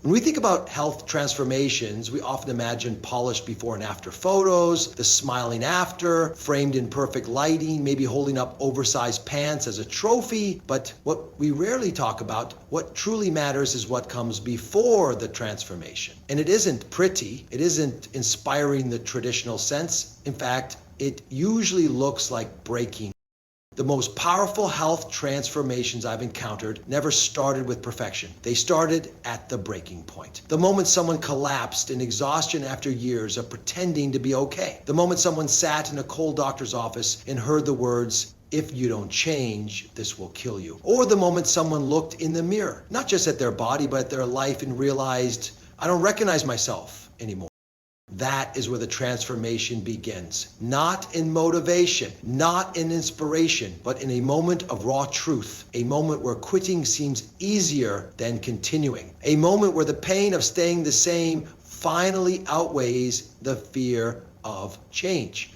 When we think about health transformations, we often imagine polished before and after photos, the smiling after, framed in perfect lighting, maybe holding up oversized pants as a trophy. But what we rarely talk about, what truly matters, is what comes before the transformation. And it isn't pretty, it isn't inspiring in the traditional sense. In fact, it usually looks like breaking. The most powerful health transformations I've encountered never started with perfection. They started at the breaking point. The moment someone collapsed in exhaustion after years of pretending to be okay. The moment someone sat in a cold doctor's office and heard the words, "If you don't change, this will kill you." Or the moment someone looked in the mirror, not just at their body, but at their life, and realized, "I don't recognize myself anymore." That is where the transformation begins. Not in motivation, not in inspiration, but in a moment of raw truth. A moment where quitting seems easier than continuing. A moment where the pain of staying the same finally outweighs the fear of change.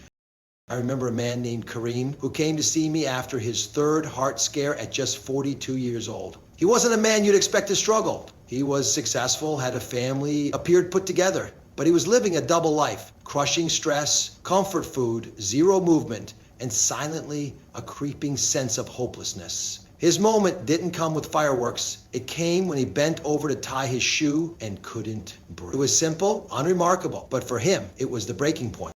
I remember a man named Kareem who came to see me after his third heart scare at just 42 years old. He wasn't a man you'd expect to struggle. He was successful, had a family, appeared put together. But he was living a double life, crushing stress, comfort food, zero movement, and silently a creeping sense of hopelessness. His moment didn't come with fireworks. It came when he bent over to tie his shoe and couldn't breathe. It was simple, unremarkable, but for him, it was the breaking point.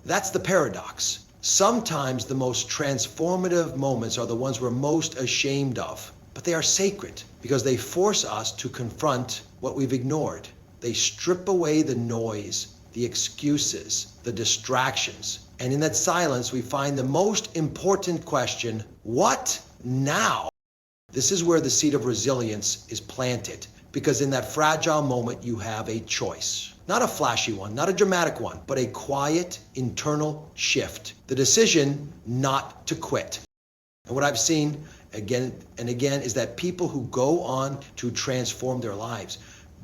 That's the paradox. Sometimes the most transformative moments are the ones we're most ashamed of, but they are sacred because they force us to confront what we've ignored. They strip away the noise, the excuses, the distractions. And in that silence, we find the most important question: what now? This is where the seed of resilience is planted, because in that fragile moment, you have a choice. Not a flashy one, not a dramatic one, but a quiet internal shift. The decision not to quit. And what I've seen again and again is that people who go on to transform their lives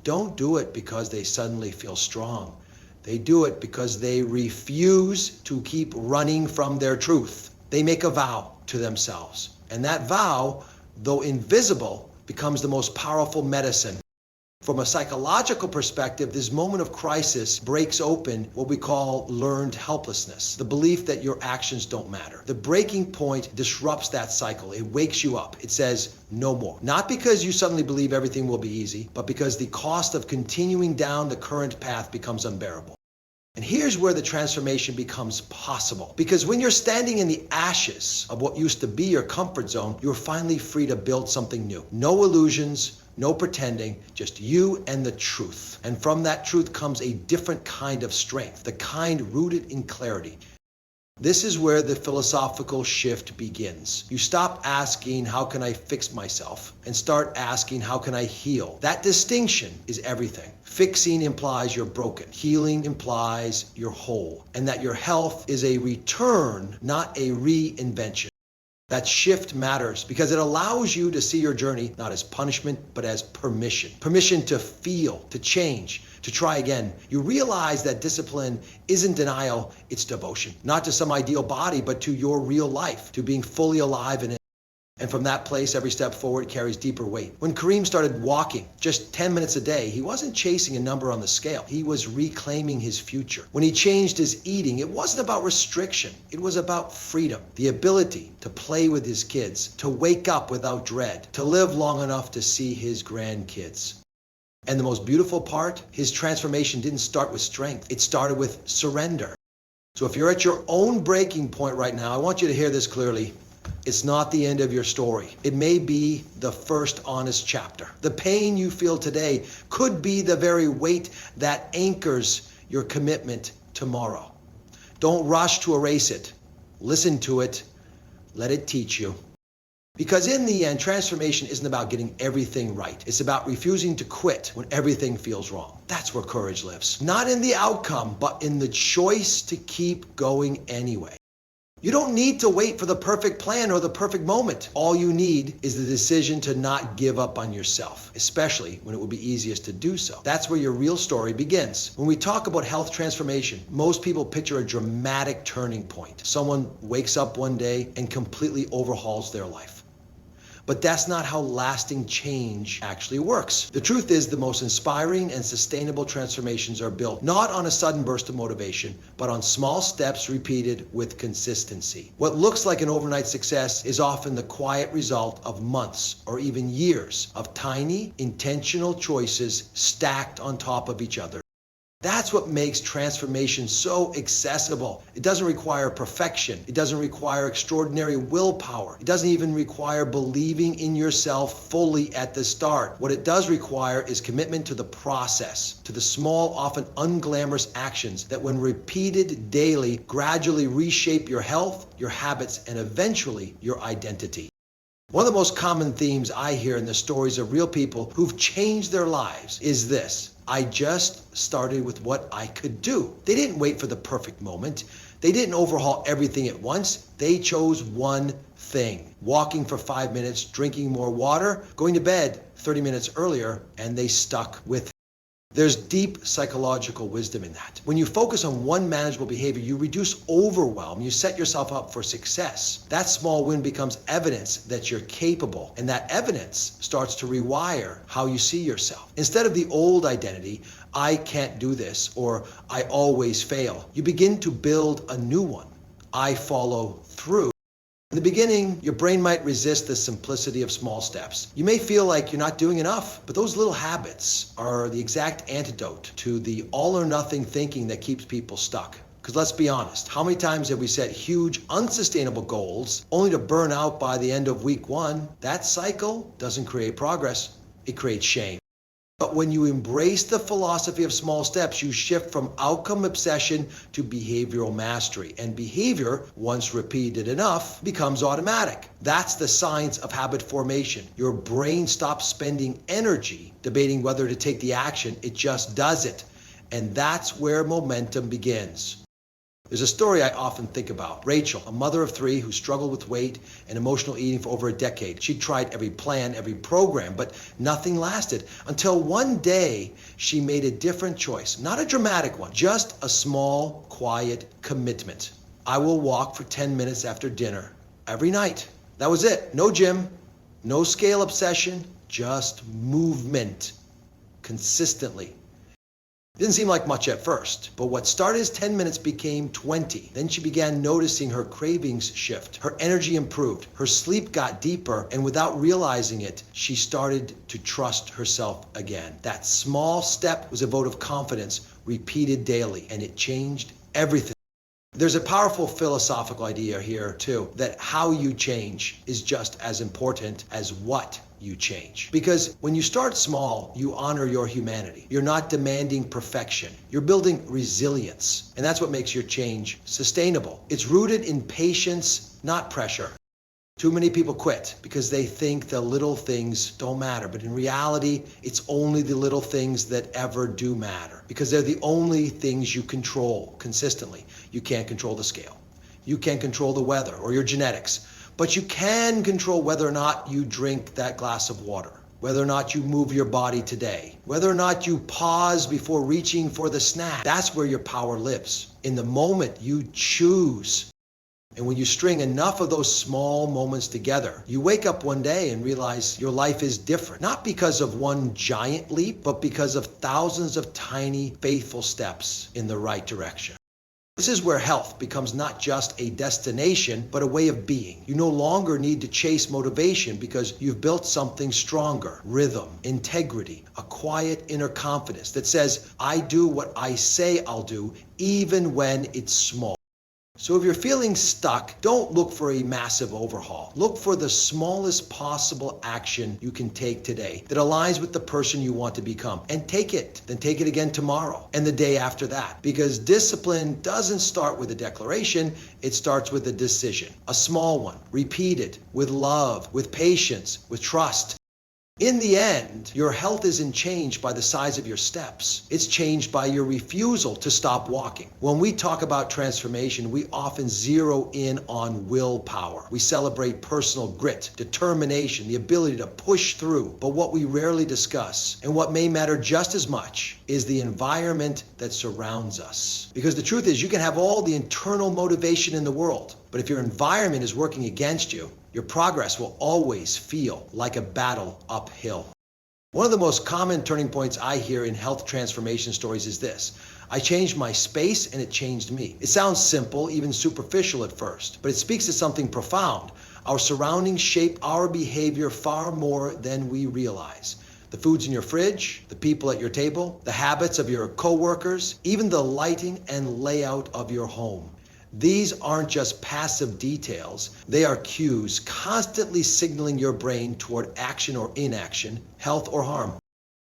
don't do it because they suddenly feel strong. They do it because they refuse to keep running from their truth. They make a vow to themselves. And that vow, though invisible, becomes the most powerful medicine. From a psychological perspective, this moment of crisis breaks open what we call learned helplessness, the belief that your actions don't matter. The breaking point disrupts that cycle. It wakes you up. It says, no more. Not because you suddenly believe everything will be easy, but because the cost of continuing down the current path becomes unbearable. And here's where the transformation becomes possible. Because when you're standing in the ashes of what used to be your comfort zone, you're finally free to build something new. No illusions, no pretending, just you and the truth. And from that truth comes a different kind of strength, the kind rooted in clarity. This is where the philosophical shift begins. You stop asking, how can I fix myself? And start asking, how can I heal? That distinction is everything. Fixing implies you're broken. Healing implies you're whole. And that your health is a return, not a reinvention. That shift matters because it allows you to see your journey not as punishment, but as permission. Permission to feel, to change, to try again. You realize that discipline isn't denial, it's devotion. Not to some ideal body, but to your real life, to being fully alive in it. And from that place, every step forward carries deeper weight. When Kareem started walking just 10 minutes a day, he wasn't chasing a number on the scale. He was reclaiming his future. When he changed his eating, it wasn't about restriction. It was about freedom, the ability to play with his kids, to wake up without dread, to live long enough to see his grandkids. And the most beautiful part, his transformation didn't start with strength. It started with surrender. So if you're at your own breaking point right now, I want you to hear this clearly. It's not the end of your story. It may be the first honest chapter. The pain you feel today could be the very weight that anchors your commitment tomorrow. Don't rush to erase it. Listen to it. Let it teach you. Because in the end, transformation isn't about getting everything right. It's about refusing to quit when everything feels wrong. That's where courage lives. Not in the outcome, but in the choice to keep going anyway. You don't need to wait for the perfect plan or the perfect moment. All you need is the decision to not give up on yourself, especially when it will be easiest to do so. That's where your real story begins. When we talk about health transformation, most people picture a dramatic turning point. Someone wakes up one day and completely overhauls their life. But that's not how lasting change actually works. The truth is, the most inspiring and sustainable transformations are built not on a sudden burst of motivation, but on small steps repeated with consistency. What looks like an overnight success is often the quiet result of months or even years of tiny, intentional choices stacked on top of each other. That's what makes transformation so accessible. It doesn't require perfection. It doesn't require extraordinary willpower. It doesn't even require believing in yourself fully at the start. What it does require is commitment to the process, to the small, often unglamorous actions that, when repeated daily, gradually reshape your health, your habits, and eventually your identity. One of the most common themes I hear in the stories of real people who've changed their lives is this: I just started with what I could do. They didn't wait for the perfect moment. They didn't overhaul everything at once. They chose one thing: walking for 5 minutes, drinking more water, going to bed 30 minutes earlier, and they stuck with it. There's deep psychological wisdom in that. When you focus on one manageable behavior, you reduce overwhelm, you set yourself up for success. That small win becomes evidence that you're capable, and that evidence starts to rewire how you see yourself. Instead of the old identity, I can't do this, or I always fail, you begin to build a new one: I follow through. In the beginning, your brain might resist the simplicity of small steps. You may feel like you're not doing enough, but those little habits are the exact antidote to the all or nothing thinking that keeps people stuck. Because let's be honest, how many times have we set huge, unsustainable goals only to burn out by the end of week one? That cycle doesn't create progress, it creates shame. But when you embrace the philosophy of small steps, you shift from outcome obsession to behavioral mastery. And behavior, once repeated enough, becomes automatic. That's the science of habit formation. Your brain stops spending energy debating whether to take the action, it just does it. And that's where momentum begins. There's a story I often think about. Rachel, a mother of 3 who struggled with weight and emotional eating for over a decade. She tried every plan, every program, but nothing lasted until one day she made a different choice. Not a dramatic one, just a small, quiet commitment. I will walk for 10 minutes after dinner every night. That was it. No gym, no scale obsession, just movement consistently. Didn't seem like much at first, but what started as 10 minutes became 20. Then she began noticing her cravings shift. Her energy improved. Her sleep got deeper, and without realizing it, she started to trust herself again. That small step was a vote of confidence, repeated daily, and it changed everything. There's a powerful philosophical idea here, too, that how you change is just as important as what you change. Because when you start small, you honor your humanity. You're not demanding perfection. You're building resilience. And that's what makes your change sustainable. It's rooted in patience, not pressure. Too many people quit because they think the little things don't matter. But in reality, it's only the little things that ever do matter, because they're the only things you control consistently. You can't control the scale. You can't control the weather or your genetics. But you can control whether or not you drink that glass of water, whether or not you move your body today, whether or not you pause before reaching for the snack. That's where your power lives, in the moment you choose. And when you string enough of those small moments together, you wake up one day and realize your life is different. Not because of one giant leap, but because of thousands of tiny, faithful steps in the right direction. This is where health becomes not just a destination, but a way of being. You no longer need to chase motivation because you've built something stronger: rhythm, integrity, a quiet inner confidence that says, I do what I say I'll do, even when it's small. So if you're feeling stuck, don't look for a massive overhaul. Look for the smallest possible action you can take today that aligns with the person you want to become. And take it. Then take it again tomorrow and the day after that. Because discipline doesn't start with a declaration, it starts with a decision. A small one, repeated, with love, with patience, with trust. In the end, your health isn't changed by the size of your steps. It's changed by your refusal to stop walking. When we talk about transformation, we often zero in on willpower. We celebrate personal grit, determination, the ability to push through. But what we rarely discuss, and what may matter just as much, is the environment that surrounds us. Because the truth is, you can have all the internal motivation in the world, but if your environment is working against you, your progress will always feel like a battle uphill. One of the most common turning points I hear in health transformation stories is this: I changed my space and it changed me. It sounds simple, even superficial at first, but it speaks to something profound. Our surroundings shape our behavior far more than we realize. The foods in your fridge, the people at your table, the habits of your coworkers, even the lighting and layout of your home. These aren't just passive details, they are cues constantly signaling your brain toward action or inaction, health or harm.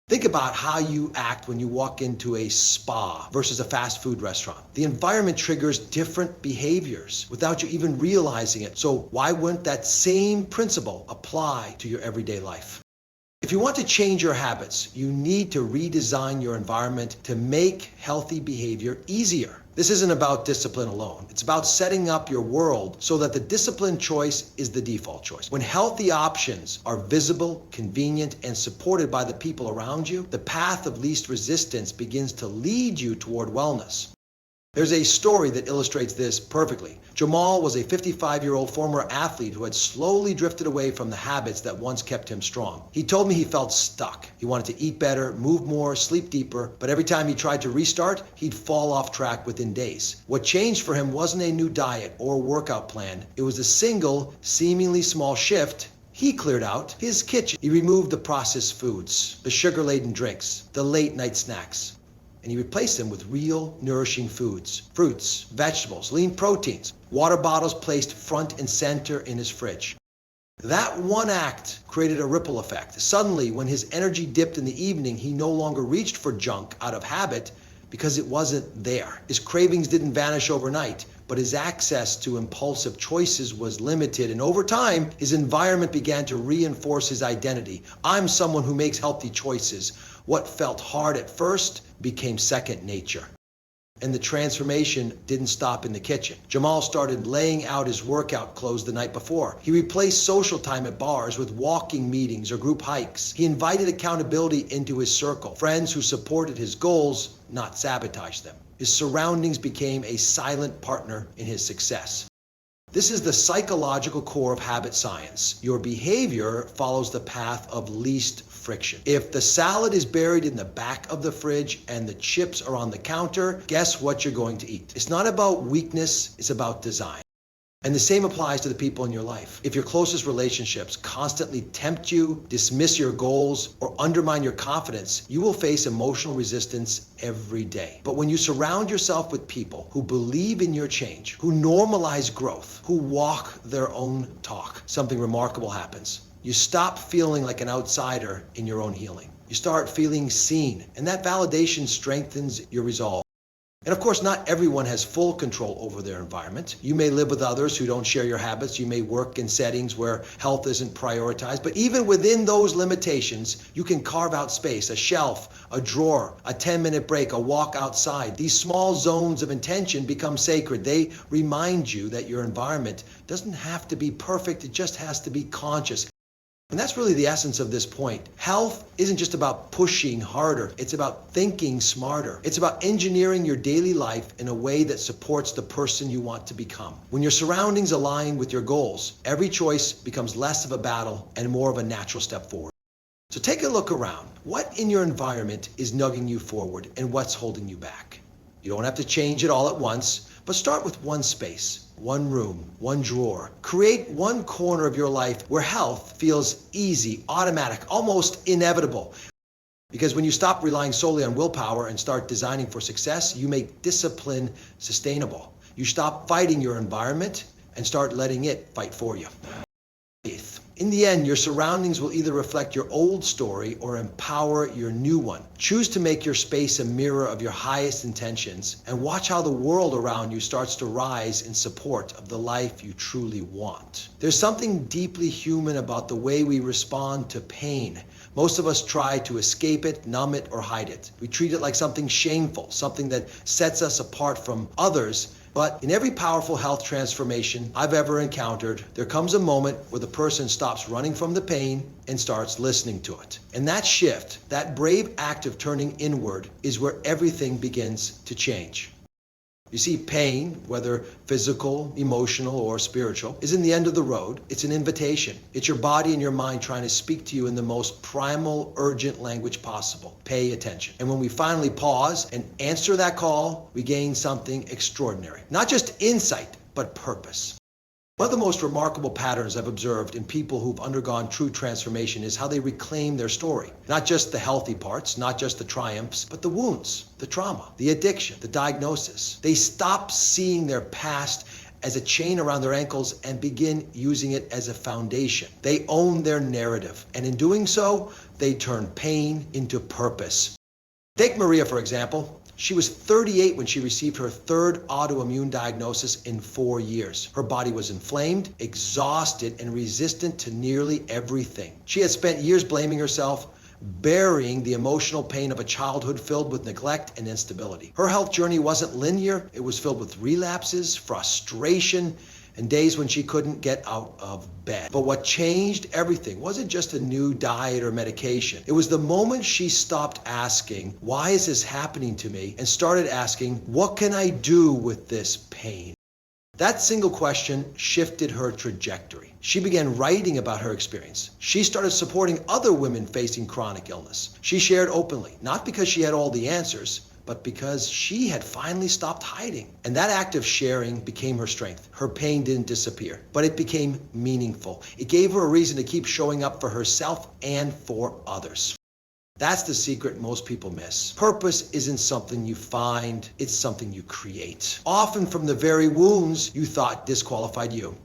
Think about how you act when you walk into a spa versus a fast food restaurant. The environment triggers different behaviors without you even realizing it. So why wouldn't that same principle apply to your everyday life? If you want to change your habits, you need to redesign your environment to make healthy behavior easier. This isn't about discipline alone. It's about setting up your world so that the discipline choice is the default choice. When healthy options are visible, convenient, and supported by the people around you, the path of least resistance begins to lead you toward wellness. There's a story that illustrates this perfectly. Jamal was a 55-year-old former athlete who had slowly drifted away from the habits that once kept him strong. He told me he felt stuck. He wanted to eat better, move more, sleep deeper, but every time he tried to restart, he'd fall off track within days. What changed for him wasn't a new diet or workout plan. It was a single, seemingly small shift. He cleared out his kitchen. He removed the processed foods, the sugar-laden drinks, the late-night snacks, and he replaced them with real, nourishing foods, fruits, vegetables, lean proteins, water bottles placed front and center in his fridge. That one act created a ripple effect. Suddenly, when his energy dipped in the evening, he no longer reached for junk out of habit because it wasn't there. His cravings didn't vanish overnight, but his access to impulsive choices was limited, and over time, his environment began to reinforce his identity. I'm someone who makes healthy choices. What felt hard at first became second nature. And the transformation didn't stop in the kitchen. Jamal started laying out his workout clothes the night before. He replaced social time at bars with walking meetings or group hikes. He invited accountability into his circle, friends who supported his goals, not sabotaged them. His surroundings became a silent partner in his success. This is the psychological core of habit science. Your behavior follows the path of least friction. If the salad is buried in the back of the fridge and the chips are on the counter, guess what you're going to eat? It's not about weakness, it's about design. And the same applies to the people in your life. If your closest relationships constantly tempt you, dismiss your goals, or undermine your confidence, you will face emotional resistance every day. But when you surround yourself with people who believe in your change, who normalize growth, who walk their own talk, something remarkable happens. You stop feeling like an outsider in your own healing. You start feeling seen, and that validation strengthens your resolve. And of course, not everyone has full control over their environment. You may live with others who don't share your habits. You may work in settings where health isn't prioritized. But even within those limitations, you can carve out space, a shelf, a drawer, a 10-minute break, a walk outside. These small zones of intention become sacred. They remind you that your environment doesn't have to be perfect. It just has to be conscious. And that's really the essence of this point. Health isn't just about pushing harder. It's about thinking smarter. It's about engineering your daily life in a way that supports the person you want to become. When your surroundings align with your goals, every choice becomes less of a battle and more of a natural step forward. So take a look around. What in your environment is nudging you forward and what's holding you back? You don't have to change it all at once, but start with one space. One room, one drawer. Create one corner of your life where health feels easy, automatic, almost inevitable. Because when you stop relying solely on willpower and start designing for success, you make discipline sustainable. You stop fighting your environment and start letting it fight for you. In the end, your surroundings will either reflect your old story or empower your new one. Choose to make your space a mirror of your highest intentions and watch how the world around you starts to rise in support of the life you truly want. There's something deeply human about the way we respond to pain. Most of us try to escape it, numb it, or hide it. We treat it like something shameful, something that sets us apart from others. But in every powerful health transformation I've ever encountered, there comes a moment where the person stops running from the pain and starts listening to it. And that shift, that brave act of turning inward, is where everything begins to change. You see, pain, whether physical, emotional, or spiritual, isn't the end of the road. It's an invitation. It's your body and your mind trying to speak to you in the most primal, urgent language possible. Pay attention. And when we finally pause and answer that call, we gain something extraordinary. Not just insight, but purpose. One of the most remarkable patterns I've observed in people who've undergone true transformation is how they reclaim their story. Not just the healthy parts, not just the triumphs, but the wounds, the trauma, the addiction, the diagnosis. They stop seeing their past as a chain around their ankles and begin using it as a foundation. They own their narrative, and in doing so, they turn pain into purpose. Take Maria, for example. She was 38 when she received her third autoimmune diagnosis in 4 years. Her body was inflamed, exhausted, and resistant to nearly everything. She had spent years blaming herself, burying the emotional pain of a childhood filled with neglect and instability. Her health journey wasn't linear. It was filled with relapses, frustration, and days when she couldn't get out of bed. But what changed everything wasn't just a new diet or medication. It was the moment she stopped asking, why is this happening to me? And started asking, what can I do with this pain? That single question shifted her trajectory. She began writing about her experience. She started supporting other women facing chronic illness. She shared openly, not because she had all the answers, but because she had finally stopped hiding. And that act of sharing became her strength. Her pain didn't disappear, but it became meaningful. It gave her a reason to keep showing up for herself and for others. That's the secret most people miss. Purpose isn't something you find, it's something you create. Often from the very wounds you thought disqualified you.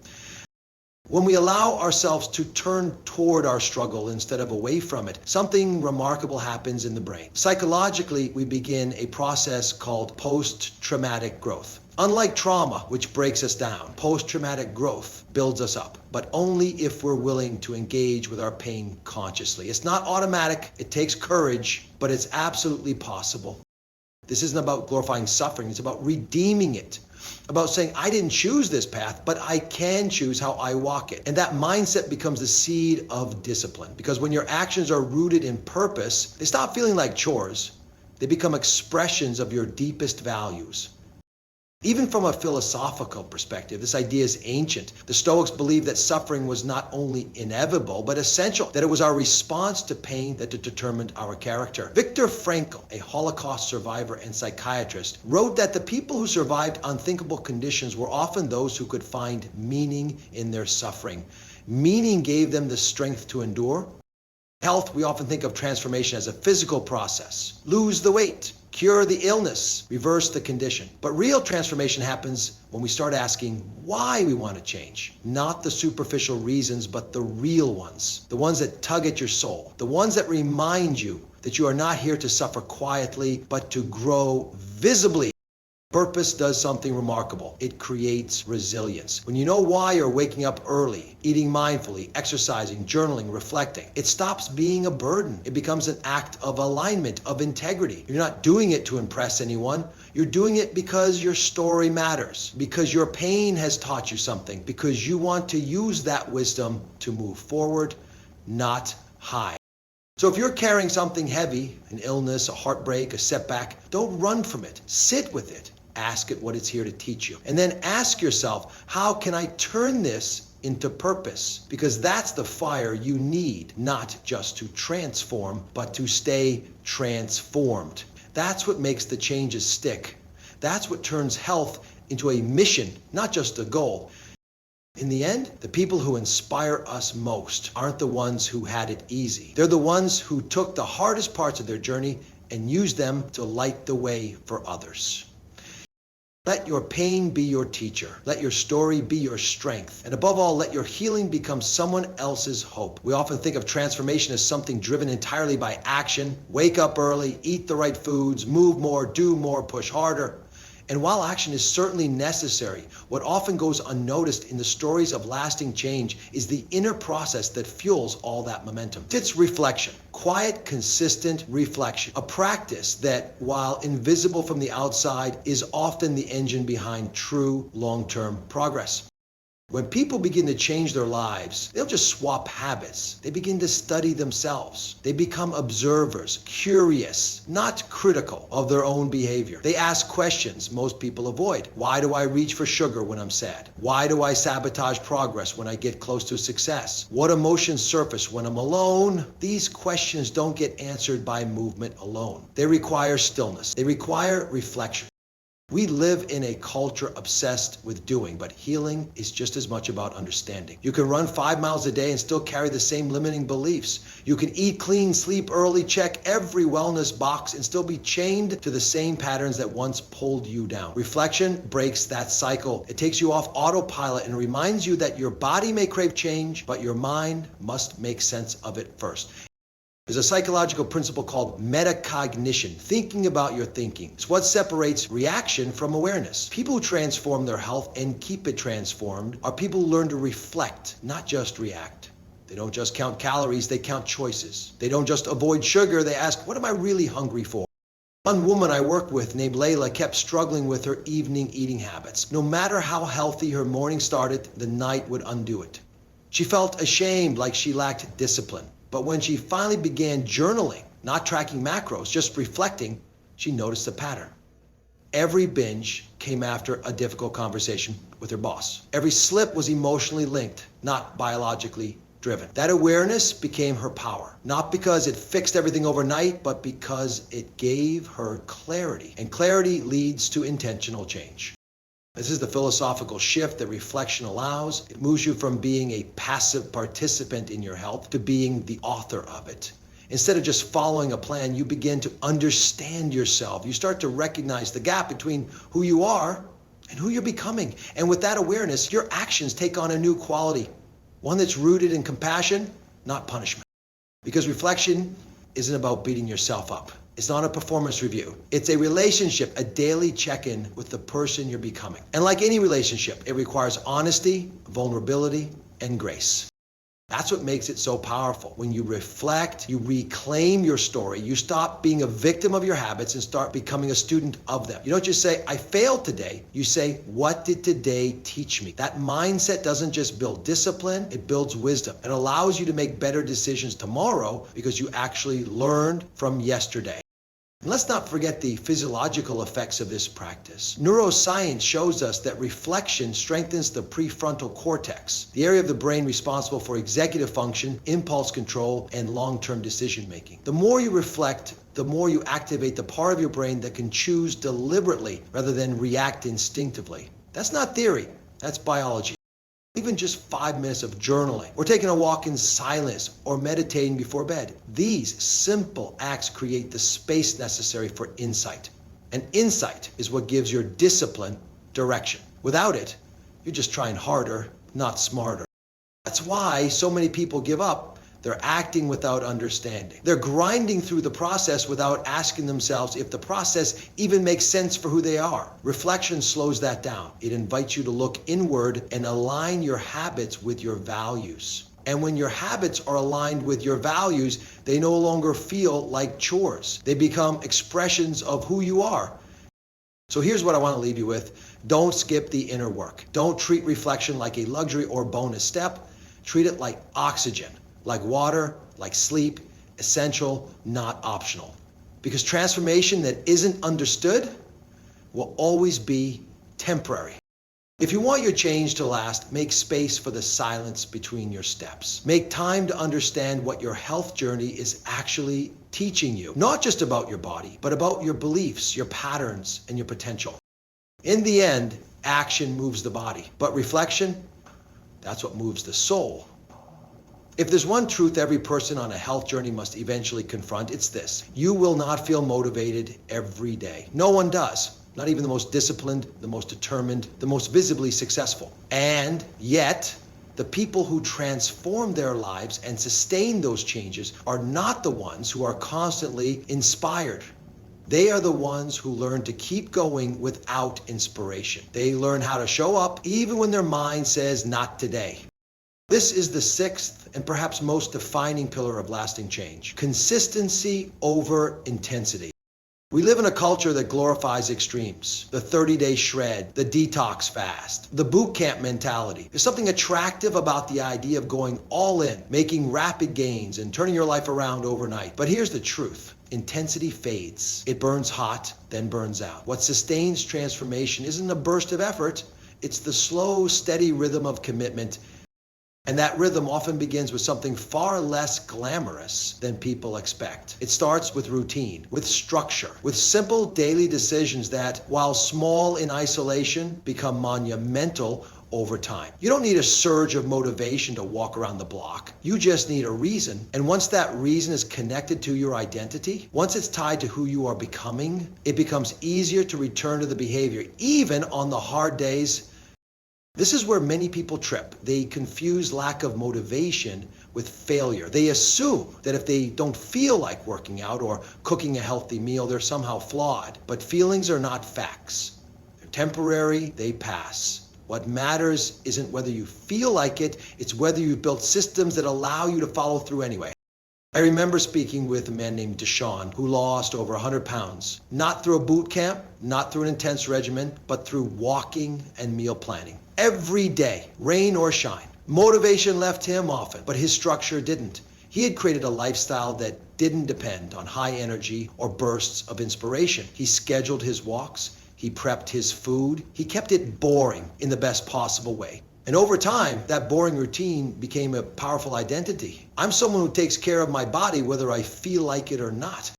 When we allow ourselves to turn toward our struggle instead of away from it, something remarkable happens in the brain. Psychologically, we begin a process called post-traumatic growth. Unlike trauma, which breaks us down, post-traumatic growth builds us up, but only if we're willing to engage with our pain consciously. It's not automatic, it takes courage, but it's absolutely possible. This isn't about glorifying suffering, it's about redeeming it. About saying, I didn't choose this path, but I can choose how I walk it. And that mindset becomes the seed of discipline. Because when your actions are rooted in purpose, they stop feeling like chores. They become expressions of your deepest values. Even from a philosophical perspective, this idea is ancient. The Stoics believed that suffering was not only inevitable, but essential, that it was our response to pain that determined our character. Viktor Frankl, a Holocaust survivor and psychiatrist, wrote that the people who survived unthinkable conditions were often those who could find meaning in their suffering. Meaning gave them the strength to endure. Health, we often think of transformation as a physical process. Lose the weight, cure the illness, reverse the condition. But real transformation happens when we start asking why we want to change. Not the superficial reasons, but the real ones. The ones that tug at your soul. The ones that remind you that you are not here to suffer quietly, but to grow visibly. Purpose does something remarkable. It creates resilience. When you know why you're waking up early, eating mindfully, exercising, journaling, reflecting, it stops being a burden. It becomes an act of alignment, of integrity. You're not doing it to impress anyone. You're doing it because your story matters, because your pain has taught you something, because you want to use that wisdom to move forward, not hide. So if you're carrying something heavy, an illness, a heartbreak, a setback, don't run from it. Sit with it. Ask it what it's here to teach you. And then ask yourself, how can I turn this into purpose? Because that's the fire you need, not just to transform, but to stay transformed. That's what makes the changes stick. That's what turns health into a mission, not just a goal. In the end, the people who inspire us most aren't the ones who had it easy. They're the ones who took the hardest parts of their journey and used them to light the way for others. Let your pain be your teacher. Let your story be your strength. And above all, let your healing become someone else's hope. We often think of transformation as something driven entirely by action. Wake up early, eat the right foods, move more, do more, push harder. And while action is certainly necessary, what often goes unnoticed in the stories of lasting change is the inner process that fuels all that momentum. It's reflection, quiet, consistent reflection, a practice that, while invisible from the outside, is often the engine behind true long-term progress. When people begin to change their lives, they'll just swap habits. They begin to study themselves. They become observers, curious, not critical of their own behavior. They ask questions most people avoid. Why do I reach for sugar when I'm sad? Why do I sabotage progress when I get close to success? What emotions surface when I'm alone? These questions don't get answered by movement alone. They require stillness. They require reflection. We live in a culture obsessed with doing, but healing is just as much about understanding. You can run 5 miles a day and still carry the same limiting beliefs. You can eat clean, sleep early, check every wellness box, and still be chained to the same patterns that once pulled you down. Reflection breaks that cycle. It takes you off autopilot and reminds you that your body may crave change, but your mind must make sense of it first. There's a psychological principle called metacognition, thinking about your thinking. It's what separates reaction from awareness. People who transform their health and keep it transformed are people who learn to reflect, not just react. They don't just count calories, they count choices. They don't just avoid sugar, they ask, what am I really hungry for? One woman I worked with named Layla kept struggling with her evening eating habits. No matter how healthy her morning started, the night would undo it. She felt ashamed, like she lacked discipline. But when she finally began journaling, not tracking macros, just reflecting, she noticed a pattern. Every binge came after a difficult conversation with her boss. Every slip was emotionally linked, not biologically driven. That awareness became her power, not because it fixed everything overnight, but because it gave her clarity. And clarity leads to intentional change. This is the philosophical shift that reflection allows. It moves you from being a passive participant in your health to being the author of it. Instead of just following a plan, you begin to understand yourself. You start to recognize the gap between who you are and who you're becoming. And with that awareness, your actions take on a new quality, one that's rooted in compassion, not punishment. Because reflection isn't about beating yourself up. It's not a performance review. It's a relationship, a daily check-in with the person you're becoming. And like any relationship, it requires honesty, vulnerability, and grace. That's what makes it so powerful. When you reflect, you reclaim your story. You stop being a victim of your habits and start becoming a student of them. You don't just say, I failed today. You say, what did today teach me? That mindset doesn't just build discipline, it builds wisdom. It allows you to make better decisions tomorrow because you actually learned from yesterday. And let's not forget the physiological effects of this practice. Neuroscience shows us that reflection strengthens the prefrontal cortex, the area of the brain responsible for executive function, impulse control, and long-term decision making. The more you reflect, the more you activate the part of your brain that can choose deliberately rather than react instinctively. That's not theory, that's biology. Even just 5 minutes of journaling, or taking a walk in silence, or meditating before bed. These simple acts create the space necessary for insight. And insight is what gives your discipline direction. Without it, you're just trying harder, not smarter. That's why so many people give up. They're acting without understanding. They're grinding through the process without asking themselves if the process even makes sense for who they are. Reflection slows that down. It invites you to look inward and align your habits with your values. And when your habits are aligned with your values, they no longer feel like chores. They become expressions of who you are. So here's what I want to leave you with. Don't skip the inner work. Don't treat reflection like a luxury or bonus step. Treat it like oxygen. Like water, like sleep, essential, not optional. Because transformation that isn't understood will always be temporary. If you want your change to last, make space for the silence between your steps. Make time to understand what your health journey is actually teaching you. Not just about your body, but about your beliefs, your patterns, and your potential. In the end, action moves the body, but reflection, that's what moves the soul. If there's one truth every person on a health journey must eventually confront, it's this. You will not feel motivated every day. No one does. Not even the most disciplined, the most determined, the most visibly successful. And yet, the people who transform their lives and sustain those changes are not the ones who are constantly inspired. They are the ones who learn to keep going without inspiration. They learn how to show up even when their mind says not today. This is the sixth and perhaps most defining pillar of lasting change. Consistency over intensity. We live in a culture that glorifies extremes. The 30-day shred, the detox fast, the boot camp mentality. There's something attractive about the idea of going all in, making rapid gains, and turning your life around overnight. But here's the truth. Intensity fades. It burns hot, then burns out. What sustains transformation isn't a burst of effort. It's the slow, steady rhythm of commitment. And that rhythm often begins with something far less glamorous than people expect. It starts with routine, with structure, with simple daily decisions that, while small in isolation, become monumental over time. You don't need a surge of motivation to walk around the block. You just need a reason. And once that reason is connected to your identity, once it's tied to who you are becoming, it becomes easier to return to the behavior, even on the hard days. This is where many people trip. They confuse lack of motivation with failure. They assume that if they don't feel like working out or cooking a healthy meal, they're somehow flawed. But feelings are not facts. They're temporary, they pass. What matters isn't whether you feel like it, it's whether you've built systems that allow you to follow through anyway. I remember speaking with a man named Deshaun who lost over 100 pounds, not through a boot camp, not through an intense regimen, but through walking and meal planning. Every day, rain or shine. Motivation left him often, but his structure didn't. He had created a lifestyle that didn't depend on high energy or bursts of inspiration. He scheduled his walks, he prepped his food, he kept it boring in the best possible way. And over time, that boring routine became a powerful identity. I'm someone who takes care of my body whether I feel like it or not.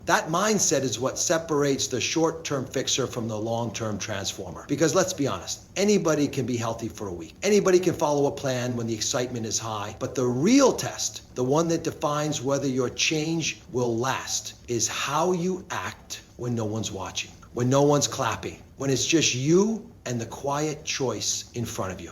That mindset is what separates the short-term fixer from the long-term transformer. Because let's be honest, anybody can be healthy for a week. Anybody can follow a plan when the excitement is high. But the real test, the one that defines whether your change will last, is how you act when no one's watching, when no one's clapping, when it's just you and the quiet choice in front of you.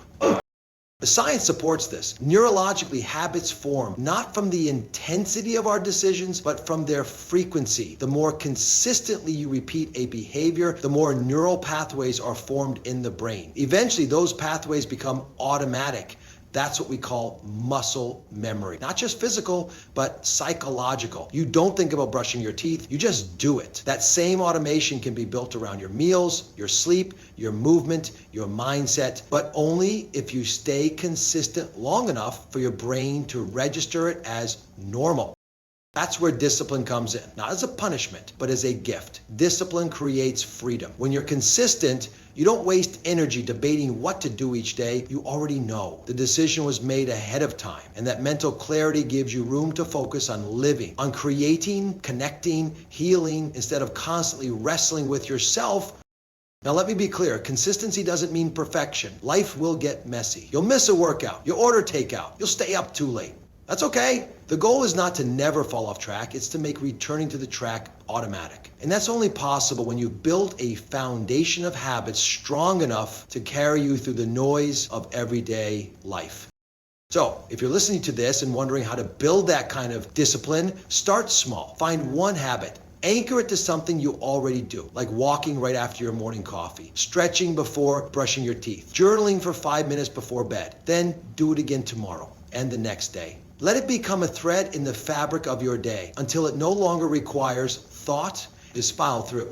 The science supports this. Neurologically, habits form not from the intensity of our decisions, but from their frequency. The more consistently you repeat a behavior, the more neural pathways are formed in the brain. Eventually, those pathways become automatic. That's what we call muscle memory. Not just physical, but psychological. You don't think about brushing your teeth, you just do it. That same automation can be built around your meals, your sleep, your movement, your mindset, but only if you stay consistent long enough for your brain to register it as normal. That's where discipline comes in, not as a punishment, but as a gift. Discipline creates freedom. When you're consistent, you don't waste energy debating what to do each day. You already know. The decision was made ahead of time, and that mental clarity gives you room to focus on living, on creating, connecting, healing, instead of constantly wrestling with yourself. Now let me be clear, consistency doesn't mean perfection. Life will get messy. You'll miss a workout, you'll order takeout, you'll stay up too late. That's okay. The goal is not to never fall off track, it's to make returning to the track automatic. And that's only possible when you've built a foundation of habits strong enough to carry you through the noise of everyday life. So, if you're listening to this and wondering how to build that kind of discipline, start small. Find one habit. Anchor it to something you already do, like walking right after your morning coffee, stretching before brushing your teeth, journaling for 5 minutes before bed, then do it again tomorrow and the next day. Let it become a thread in the fabric of your day until it no longer requires thought to spiral through.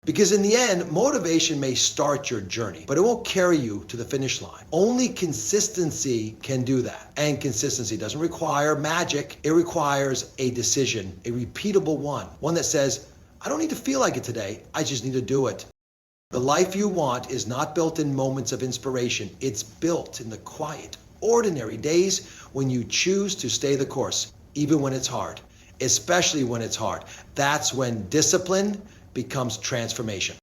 Because in the end, motivation may start your journey, but it won't carry you to the finish line. Only consistency can do that. And consistency doesn't require magic. It requires a decision, a repeatable one that says, I don't need to feel like it today. I just need to do it. The life you want is not built in moments of inspiration. It's built in the quiet, ordinary days when you choose to stay the course, even when it's hard, especially when it's hard. That's when discipline becomes transformation.